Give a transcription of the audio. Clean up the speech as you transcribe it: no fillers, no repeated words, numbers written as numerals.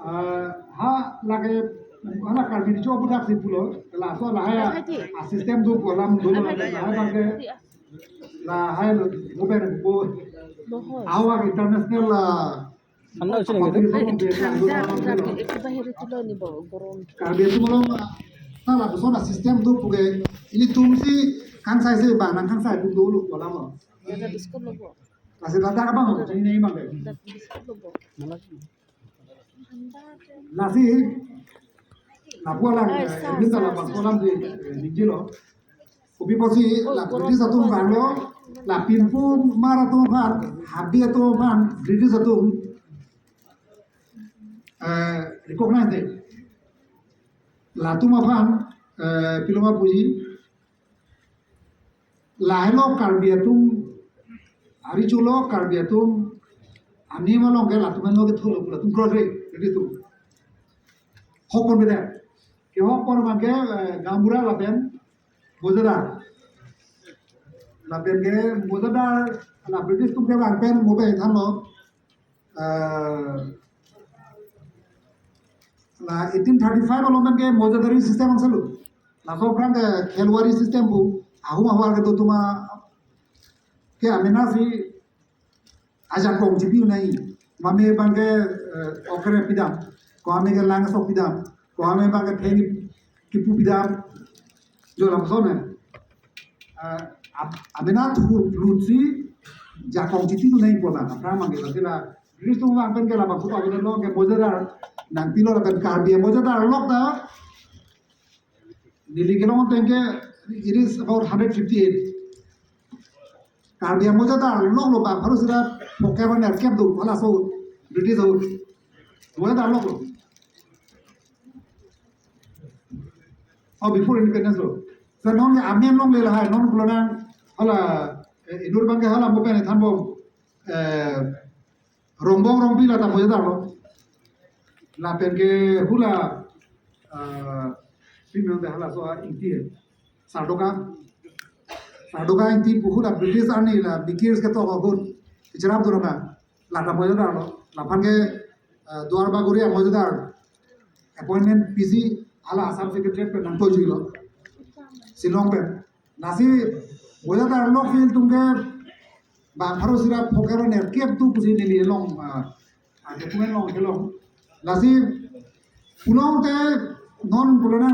ha lagi mana kalau di coba budak si pulau lah so lah ya sistem tu kolam dulu lah bangke lah hai mobil bu awak international lah ঠান্ডা হচ্ছে নাকি একটু বাইরে তুলে নিব গরম kalau dia tu malam tak lah so lah sistem tu punya ini tumsi kan saya sih bang kan saya tu dulu kolam lah দাদা biscuit লব masih ada apa bang ini bang দাদা বিস্কুট লব nasi nah pulang ini dalam kolam di jilo kopi posi lah British satu kan lo lah pinpu marah tu kan habis tu kan British satu recognize deh lah tu makan piloma puji lah lo karbiatum hari culo karbiatum ani malah enggak lah tu malah kita lo tu progres jadi tu hokon beda ke hokon mangke gambura lapen mojada lapen ke mojada la British tu ke lapen mobe than lo la 1835 lo men ke mojadari system ang salu la so brand khelwari system bu ahu awal ke tu tuma ke amenasi aja kong jibi nahi mame bangke okre pidam ko ame ke lang sok pidam ko ame bangke theni kipu pidam jo lam so ne amena thu lutsi ja kong jibi tu nahi pola apra mangi la sila kristo ma ben ke la ba futa ke lo ke mojadar nang pilo la kan karbia mojadar lok da nili ke lo tenge it is about 158 karbia mojadar lok lo ba haru sila pokeban er kep du hala so British ho mojadar lok lo or before independence lo so non amian long le la hai non kulona hala inur bangke hala mo pen thambo rombong rompi la ta mojadar lo la pen ke hula film de hala so inti sadoka inti hula British army la bikir ke to hokun ijarab duranga la ta mojadar lo la pan ke duarba guria mojadar appointment PC hala asam secretary pe nang to jilo silong pe nasi mojadar lo fil tumke ba pharo sira phokero ne kep tu pusi ne li long document long kelong nasi pulong te non pulona